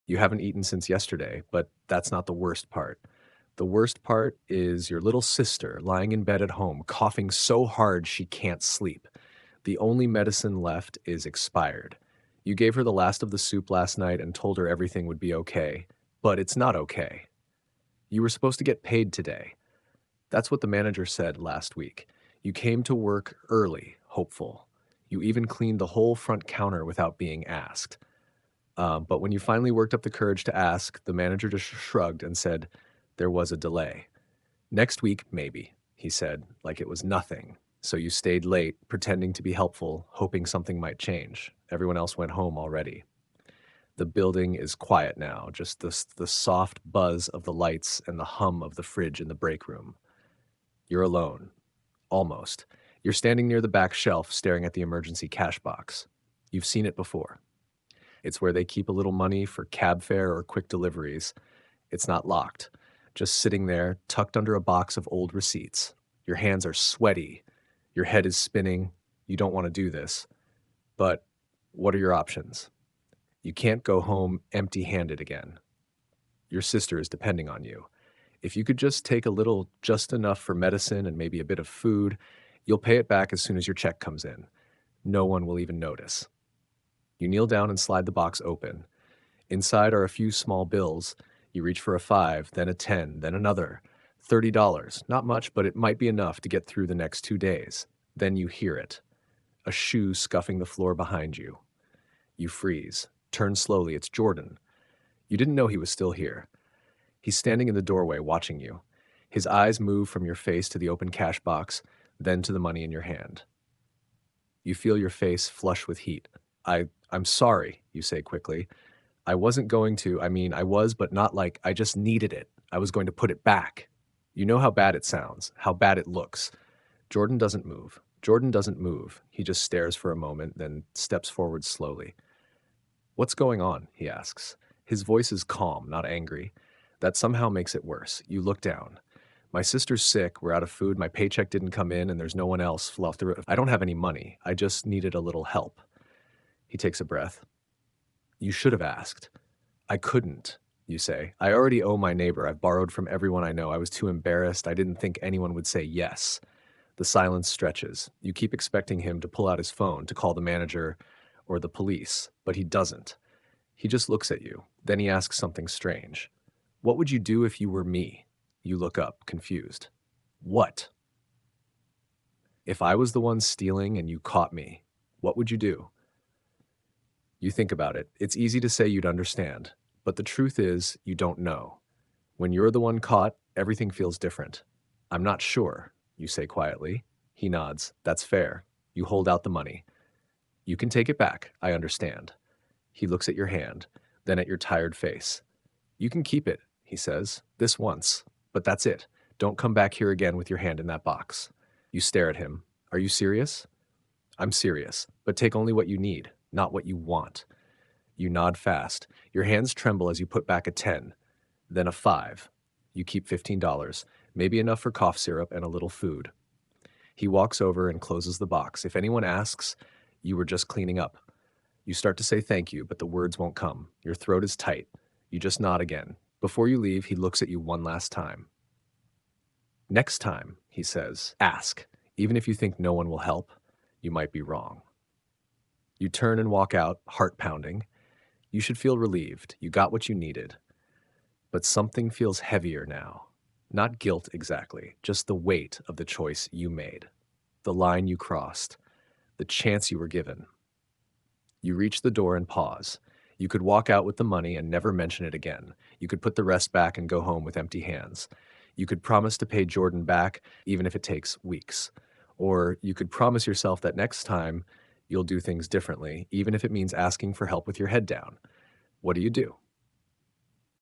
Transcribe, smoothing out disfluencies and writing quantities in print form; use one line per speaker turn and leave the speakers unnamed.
You haven't eaten since yesterday, but that's not the worst part. The worst part is your little sister lying in bed at home, coughing so hard she can't sleep. The only medicine left is expired. You gave her the last of the soup last night and told her everything would be okay, but it's not okay. You were supposed to get paid today. That's what the manager said last week. You came to work early, hopeful. You even cleaned the whole front counter without being asked. But when you finally worked up the courage to ask, the manager just shrugged and said there was a delay. Next week, maybe, he said, like it was nothing. So you stayed late, pretending to be helpful, hoping something might change. Everyone else went home already. The building is quiet now, just the soft buzz of the lights and the hum of the fridge in the break room. You're alone. Almost. You're standing near the back shelf, staring at the emergency cash box. You've seen it before. It's where they keep a little money for cab fare or quick deliveries. It's not locked, just sitting there, tucked under a box of old receipts. Your hands are sweaty. Your head is spinning. You don't want to do this. But what are your options? You can't go home empty-handed again. Your sister is depending on you. If you could just take a little, just enough for medicine and maybe a bit of food, you'll pay it back as soon as your check comes in. No one will even notice. You kneel down and slide the box open. Inside are a few small bills. You reach for a 5, then a 10, then another. $30. Not much, but it might be enough to get through the next 2 days. Then you hear it. A shoe scuffing the floor behind you. You freeze. Turn slowly. It's Jordan. You didn't know he was still here. He's standing in the doorway watching you. His eyes move from your face to the open cash box, then to the money in your hand. You feel your face flush with heat. I'm sorry, you say quickly. I wasn't going to. I was, but not like I just needed it. I was going to put it back. You know how bad it sounds, how bad it looks. Jordan doesn't move. Jordan doesn't move. He just stares for a moment, then steps forward slowly. What's going on? He asks. His voice is calm, not angry. That somehow makes it worse. You look down. My sister's sick, we're out of food, my paycheck didn't come in, and there's no one else left. I don't have any money. I just needed a little help. He takes a breath. You should have asked. I couldn't, you say. I already owe my neighbor. I've borrowed from everyone I know. I was too embarrassed. I didn't think anyone would say yes. The silence stretches. You keep expecting him to pull out his phone, to call the manager or the police, but he doesn't. He just looks at you. Then he asks something strange. What would you do if you were me? You look up, confused. What? If I was the one stealing and you caught me, what would you do? You think about it. It's easy to say you'd understand, but the truth is you don't know. When you're the one caught, everything feels different. I'm not sure, you say quietly. He nods. That's fair. You hold out the money. You can take it back. I understand. He looks at your hand, then at your tired face. You can keep it, he says, this once, but that's it. Don't come back here again with your hand in that box. You stare at him. Are you serious? I'm serious, but take only what you need, not what you want. You nod fast. Your hands tremble as you put back a 10, then a 5. You keep $15, maybe enough for cough syrup and a little food. He walks over and closes the box. If anyone asks, you were just cleaning up. You start to say thank you, but the words won't come. Your throat is tight. You just nod again. Before you leave, he looks at you one last time. Next time, he says, ask. Even if you think no one will help, you might be wrong. You turn and walk out, heart pounding. You should feel relieved. You got what you needed. But something feels heavier now. Not guilt exactly, just the weight of the choice you made. The line you crossed. The chance you were given. You reach the door and pause. You could walk out with the money and never mention it again. You could put the rest back and go home with empty hands. You could promise to pay Jordan back, even if it takes weeks. Or you could promise yourself that next time you'll do things differently, even if it means asking for help with your head down. What do you do?